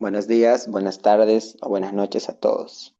Buenos días, buenas tardes o buenas noches a todos.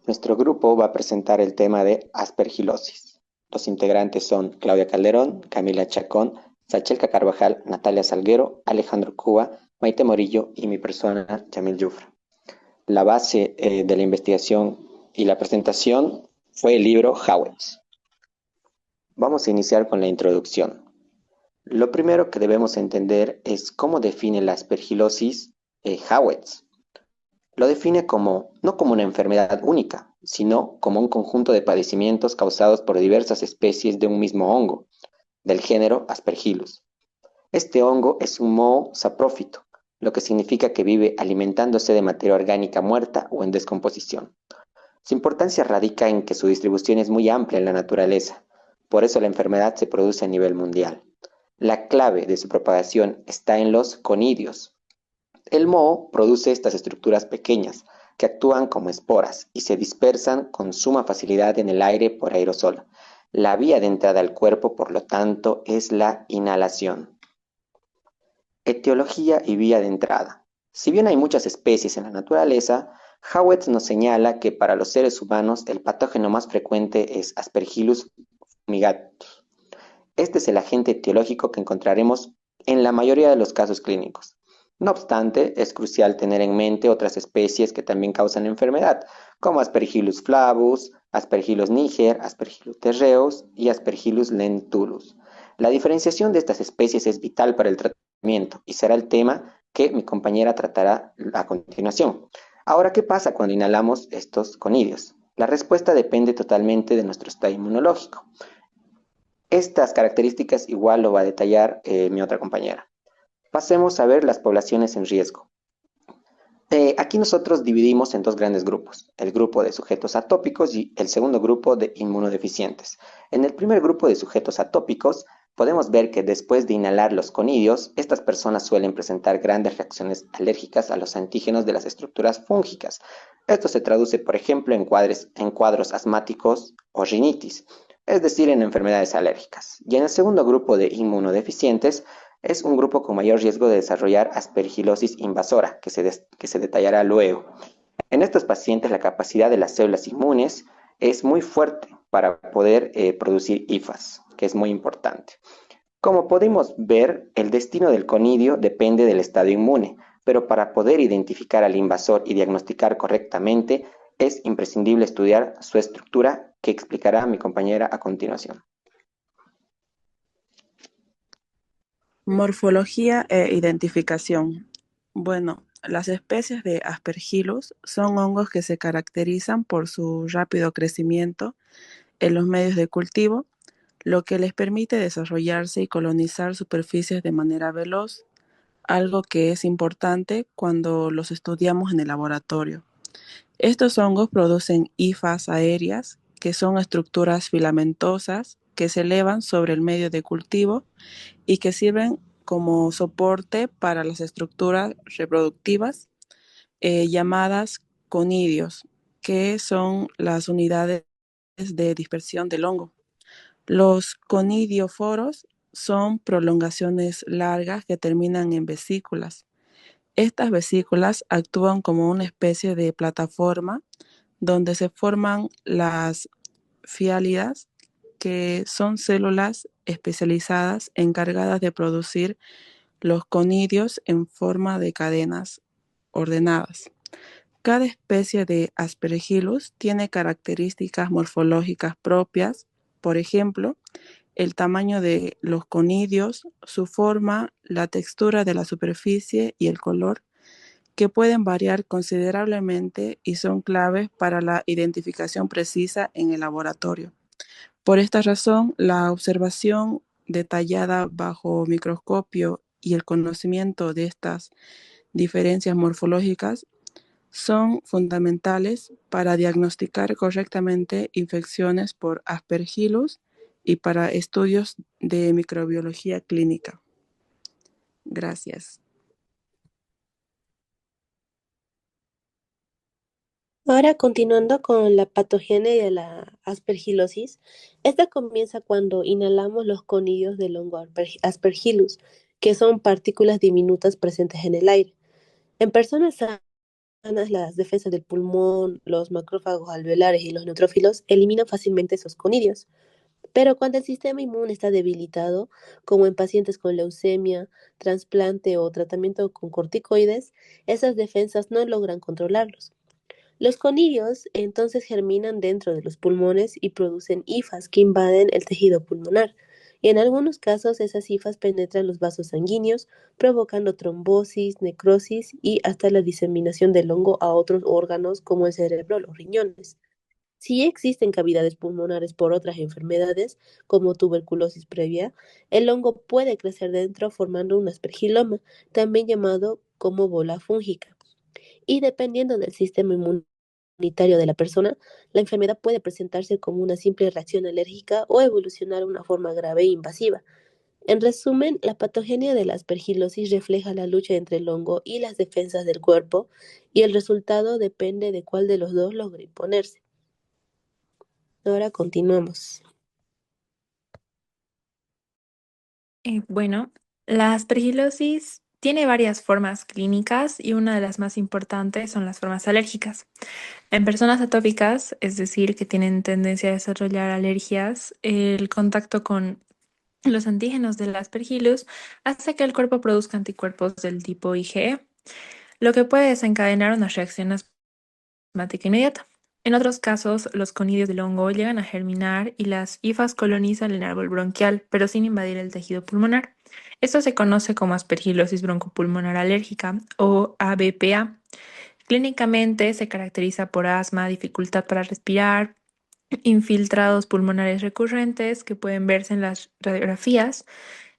Nuestro grupo va a presentar el tema de aspergilosis. Los integrantes son Claudia Calderón, Camila Chacón, Sachelka Carvajal, Natalia Salguero, Alejandro Cuba, Maite Morillo y mi persona, Yamil Yufra. La base de la investigación y la presentación fue el libro Howitz. Vamos a iniciar con la introducción. Lo primero que debemos entender es cómo define la aspergilosis Howitz. Lo define no como una enfermedad única, sino como un conjunto de padecimientos causados por diversas especies de un mismo hongo, del género Aspergillus. Este hongo es un moho saprófito, lo que significa que vive alimentándose de materia orgánica muerta o en descomposición. Su importancia radica en que su distribución es muy amplia en la naturaleza, por eso la enfermedad se produce a nivel mundial. La clave de su propagación está en los conidios. El moho produce estas estructuras pequeñas que actúan como esporas y se dispersan con suma facilidad en el aire por aerosol. La vía de entrada al cuerpo, por lo tanto, es la inhalación. Etiología y vía de entrada. Si bien hay muchas especies en la naturaleza, Howitz nos señala que para los seres humanos el patógeno más frecuente es Aspergillus fumigatus. Este es el agente etiológico que encontraremos en la mayoría de los casos clínicos. No obstante, es crucial tener en mente otras especies que también causan enfermedad, como Aspergillus flavus, Aspergillus niger, Aspergillus terreus y Aspergillus lentulus. La diferenciación de estas especies es vital para el tratamiento y será el tema que mi compañera tratará a continuación. Ahora, ¿qué pasa cuando inhalamos estos conidios? La respuesta depende totalmente de nuestro estado inmunológico. Estas características igual lo va a detallar mi otra compañera. Pasemos a ver las poblaciones en riesgo. Aquí nosotros dividimos en dos grandes grupos, el grupo de sujetos atópicos y el segundo grupo de inmunodeficientes. En el primer grupo de sujetos atópicos, podemos ver que después de inhalar los conidios, estas personas suelen presentar grandes reacciones alérgicas a los antígenos de las estructuras fúngicas. Esto se traduce, por ejemplo, en cuadros asmáticos o rinitis, es decir, en enfermedades alérgicas. Y en el segundo grupo de inmunodeficientes, es un grupo con mayor riesgo de desarrollar aspergilosis invasora, que se detallará luego. En estos pacientes, la capacidad de las células inmunes es muy fuerte para poder producir IFAS, que es muy importante. Como podemos ver, el destino del conidio depende del estado inmune, pero para poder identificar al invasor y diagnosticar correctamente, es imprescindible estudiar su estructura, que explicará mi compañera a continuación. Morfología e identificación. Bueno, las especies de Aspergillus son hongos que se caracterizan por su rápido crecimiento en los medios de cultivo, lo que les permite desarrollarse y colonizar superficies de manera veloz, algo que es importante cuando los estudiamos en el laboratorio. Estos hongos producen hifas aéreas, que son estructuras filamentosas que se elevan sobre el medio de cultivo y que sirven como soporte para las estructuras reproductivas llamadas conidios, que son las unidades de dispersión del hongo. Los conidioforos son prolongaciones largas que terminan en vesículas. Estas vesículas actúan como una especie de plataforma donde se forman las fiálidas, que son células especializadas encargadas de producir los conidios en forma de cadenas ordenadas. Cada especie de Aspergillus tiene características morfológicas propias, por ejemplo, el tamaño de los conidios, su forma, la textura de la superficie y el color, que pueden variar considerablemente y son claves para la identificación precisa en el laboratorio. Por esta razón, la observación detallada bajo microscopio y el conocimiento de estas diferencias morfológicas son fundamentales para diagnosticar correctamente infecciones por Aspergillus y para estudios de microbiología clínica. Gracias. Ahora, continuando con la patogenia de la aspergilosis, esta comienza cuando inhalamos los conidios del hongo Aspergillus, que son partículas diminutas presentes en el aire. En personas sanas, las defensas del pulmón, los macrófagos alveolares y los neutrófilos eliminan fácilmente esos conidios. Pero cuando el sistema inmune está debilitado, como en pacientes con leucemia, trasplante o tratamiento con corticoides, esas defensas no logran controlarlos. Los conidios entonces germinan dentro de los pulmones y producen hifas que invaden el tejido pulmonar. Y en algunos casos esas hifas penetran los vasos sanguíneos, provocando trombosis, necrosis y hasta la diseminación del hongo a otros órganos como el cerebro o los riñones. Si existen cavidades pulmonares por otras enfermedades, como tuberculosis previa, el hongo puede crecer dentro formando un aspergiloma, también llamado como bola fúngica. Y dependiendo del sistema inmunitario de la persona, la enfermedad puede presentarse como una simple reacción alérgica o evolucionar de una forma grave e invasiva. En resumen, la patogenia de la aspergilosis refleja la lucha entre el hongo y las defensas del cuerpo, y el resultado depende de cuál de los dos logre imponerse. Ahora continuamos. Bueno, la aspergilosis tiene varias formas clínicas y una de las más importantes son las formas alérgicas. En personas atópicas, es decir, que tienen tendencia a desarrollar alergias, el contacto con los antígenos del aspergillus hace que el cuerpo produzca anticuerpos del tipo IgE, lo que puede desencadenar una reacción asmática inmediata. En otros casos, los conidios del hongo llegan a germinar y las hifas colonizan el árbol bronquial, pero sin invadir el tejido pulmonar. Esto se conoce como aspergilosis broncopulmonar alérgica o ABPA. Clínicamente se caracteriza por asma, dificultad para respirar, infiltrados pulmonares recurrentes que pueden verse en las radiografías,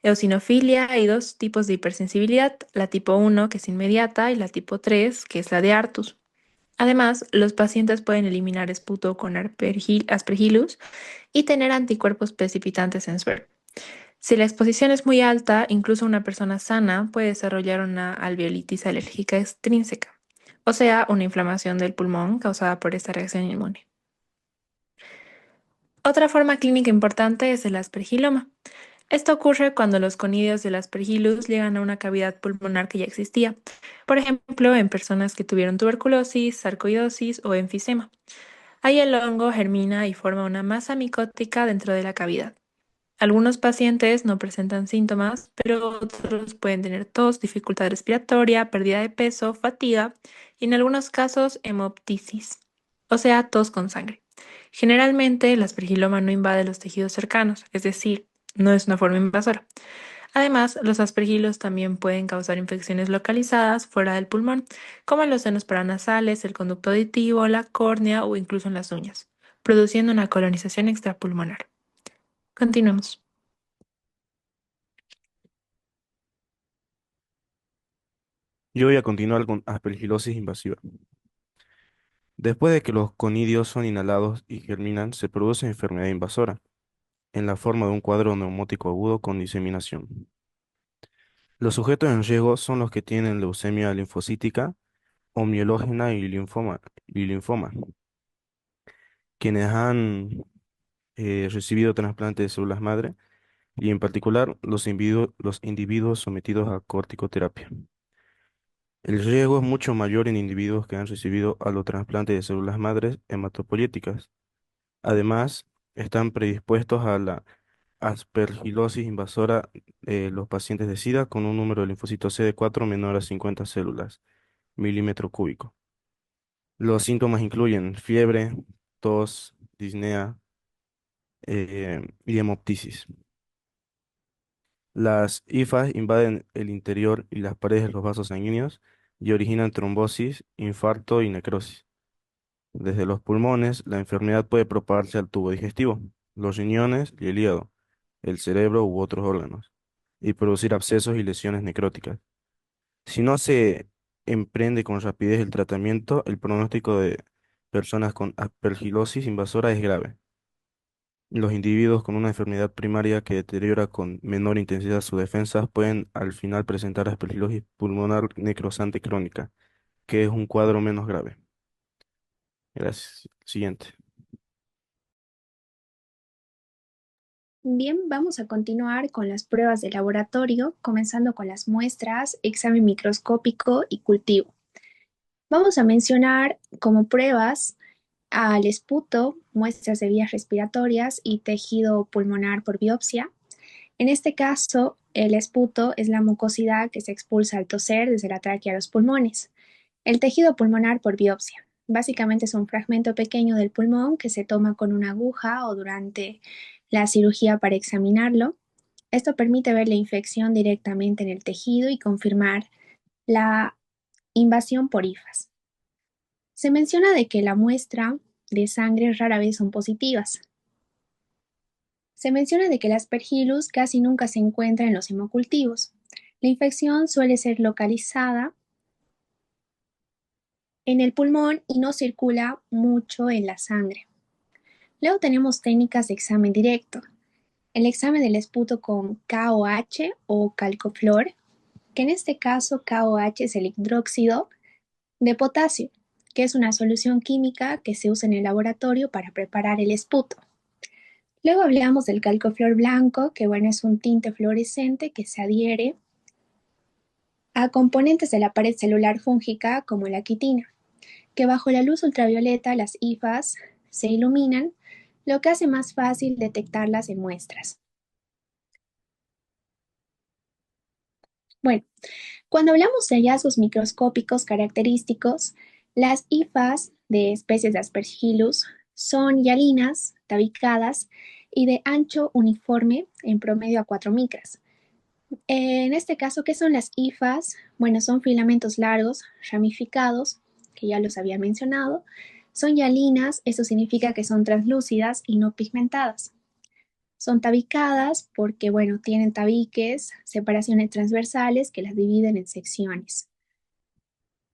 eosinofilia y dos tipos de hipersensibilidad, la tipo 1 que es inmediata y la tipo 3 que es la de Artus. Además, los pacientes pueden eliminar esputo con aspergillus y tener anticuerpos precipitantes en suero. Si la exposición es muy alta, incluso una persona sana puede desarrollar una alveolitis alérgica extrínseca, o sea, una inflamación del pulmón causada por esta reacción inmune. Otra forma clínica importante es el aspergiloma. Esto ocurre cuando los conidios del aspergillus llegan a una cavidad pulmonar que ya existía, por ejemplo, en personas que tuvieron tuberculosis, sarcoidosis o enfisema. Ahí el hongo germina y forma una masa micótica dentro de la cavidad. Algunos pacientes no presentan síntomas, pero otros pueden tener tos, dificultad respiratoria, pérdida de peso, fatiga y en algunos casos hemoptisis, o sea, tos con sangre. Generalmente el aspergiloma no invade los tejidos cercanos, es decir, no es una forma invasora. Además, los aspergilos también pueden causar infecciones localizadas fuera del pulmón, como en los senos paranasales, el conducto auditivo, la córnea o incluso en las uñas, produciendo una colonización extrapulmonar. Continuemos. Yo voy a continuar con aspergilosis invasiva. Después de que los conidios son inhalados y germinan, se produce enfermedad invasora, en la forma de un cuadro neumótico agudo con diseminación. Los sujetos en riesgo son los que tienen leucemia linfocítica o mielógena y linfoma, quienes han recibido trasplante de células madre y en particular los individuos sometidos a corticoterapia. El riesgo es mucho mayor en individuos que han recibido allotrasplante de células madres hematopoyéticas. Además, están predispuestos a la aspergilosis invasora los pacientes de SIDA con un número de linfocitos CD4 menor a 50 células, milímetro cúbico. Los síntomas incluyen fiebre, tos, disnea y hemoptisis. Las hifas invaden el interior y las paredes de los vasos sanguíneos y originan trombosis, infarto y necrosis. Desde los pulmones, la enfermedad puede propagarse al tubo digestivo, los riñones y el hígado, el cerebro u otros órganos, y producir abscesos y lesiones necróticas. Si no se emprende con rapidez el tratamiento, el pronóstico de personas con aspergilosis invasora es grave. Los individuos con una enfermedad primaria que deteriora con menor intensidad sus defensas pueden al final presentar aspergilosis pulmonar necrosante crónica, que es un cuadro menos grave. Gracias. Siguiente. Bien, vamos a continuar con las pruebas de laboratorio, comenzando con las muestras, examen microscópico y cultivo. Vamos a mencionar como pruebas al esputo, muestras de vías respiratorias y tejido pulmonar por biopsia. En este caso, el esputo es la mucosidad que se expulsa al toser desde la tráquea a los pulmones. El tejido pulmonar por biopsia. Básicamente es un fragmento pequeño del pulmón que se toma con una aguja o durante la cirugía para examinarlo. Esto permite ver la infección directamente en el tejido y confirmar la invasión por hifas. Se menciona de que la muestra de sangre rara vez son positivas. Se menciona de que el Aspergillus casi nunca se encuentra en los hemocultivos. La infección suele ser localizada en el pulmón y no circula mucho en la sangre. Luego tenemos técnicas de examen directo. El examen del esputo con KOH o calcoflor, que en este caso KOH es el hidróxido de potasio, que es una solución química que se usa en el laboratorio para preparar el esputo. Luego hablamos del calcoflor blanco, que bueno, es un tinte fluorescente que se adhiere a componentes de la pared celular fúngica como la quitina, que bajo la luz ultravioleta las hifas se iluminan, lo que hace más fácil detectarlas en muestras. Bueno, cuando hablamos de hallazgos microscópicos característicos, las hifas de especies de Aspergillus son hialinas, tabicadas y de ancho uniforme en promedio a 4 micras. En este caso, ¿qué son las hifas? Bueno, son filamentos largos, ramificados, que ya los había mencionado. Son hialinas, eso significa que son translúcidas y no pigmentadas. Son tabicadas porque, bueno, tienen tabiques, separaciones transversales que las dividen en secciones.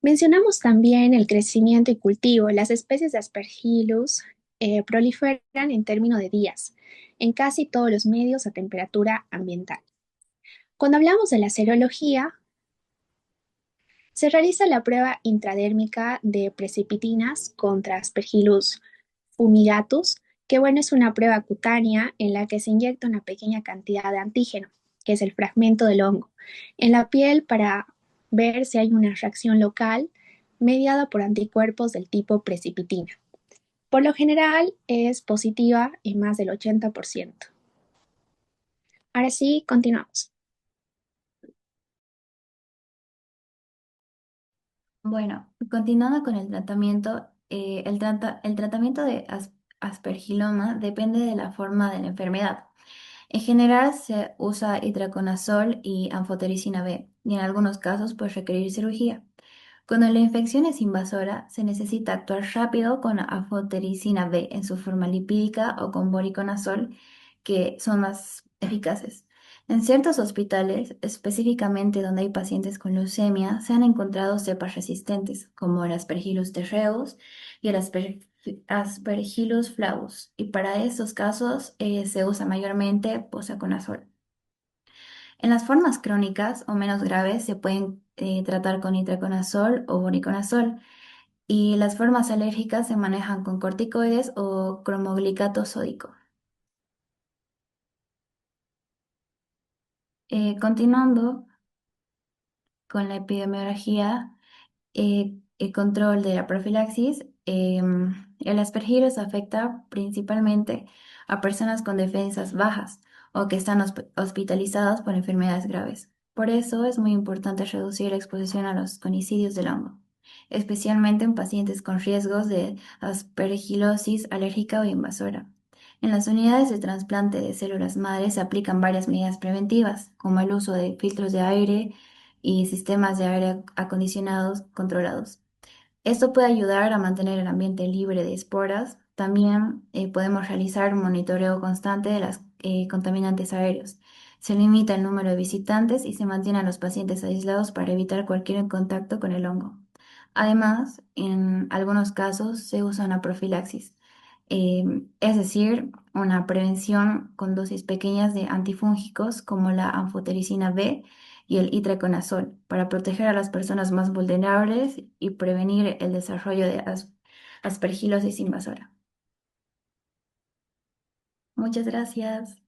Mencionamos también el crecimiento y cultivo. Las especies de Aspergillus proliferan en términos de días, en casi todos los medios a temperatura ambiental. Cuando hablamos de la serología, se realiza la prueba intradérmica de precipitinas contra Aspergillus fumigatus, que bueno, es una prueba cutánea en la que se inyecta una pequeña cantidad de antígeno, que es el fragmento del hongo, en la piel para ver si hay una reacción local mediada por anticuerpos del tipo precipitina. Por lo general es positiva en más del 80%. Ahora sí, continuamos. Bueno, continuando con el tratamiento, el tratamiento de aspergiloma depende de la forma de la enfermedad. En general se usa itraconazol y anfotericina B, y en algunos casos puede requerir cirugía. Cuando la infección es invasora, se necesita actuar rápido con anfotericina B en su forma lipídica o con voriconazol, que son más eficaces. En ciertos hospitales, específicamente donde hay pacientes con leucemia, se han encontrado cepas resistentes, como el Aspergillus terreus y el Aspergillus flavus, y para estos casos se usa mayormente posaconazol. En las formas crónicas o menos graves se pueden tratar con itraconazol o voriconazol, y las formas alérgicas se manejan con corticoides o cromoglicato sódico. Continuando con la epidemiología, el control de la profilaxis, el aspergillus afecta principalmente a personas con defensas bajas o que están hospitalizadas por enfermedades graves. Por eso es muy importante reducir la exposición a los conicidios del hongo, especialmente en pacientes con riesgos de aspergilosis alérgica o invasora. En las unidades de trasplante de células madres se aplican varias medidas preventivas, como el uso de filtros de aire y sistemas de aire acondicionados controlados. Esto puede ayudar a mantener el ambiente libre de esporas. También podemos realizar un monitoreo constante de los contaminantes aéreos. Se limita el número de visitantes y se mantiene a los pacientes aislados para evitar cualquier contacto con el hongo. Además, en algunos casos se usa una profilaxis, es decir, una prevención con dosis pequeñas de antifúngicos como la anfotericina B y el itraconazol para proteger a las personas más vulnerables y prevenir el desarrollo de aspergilosis invasora. Muchas gracias.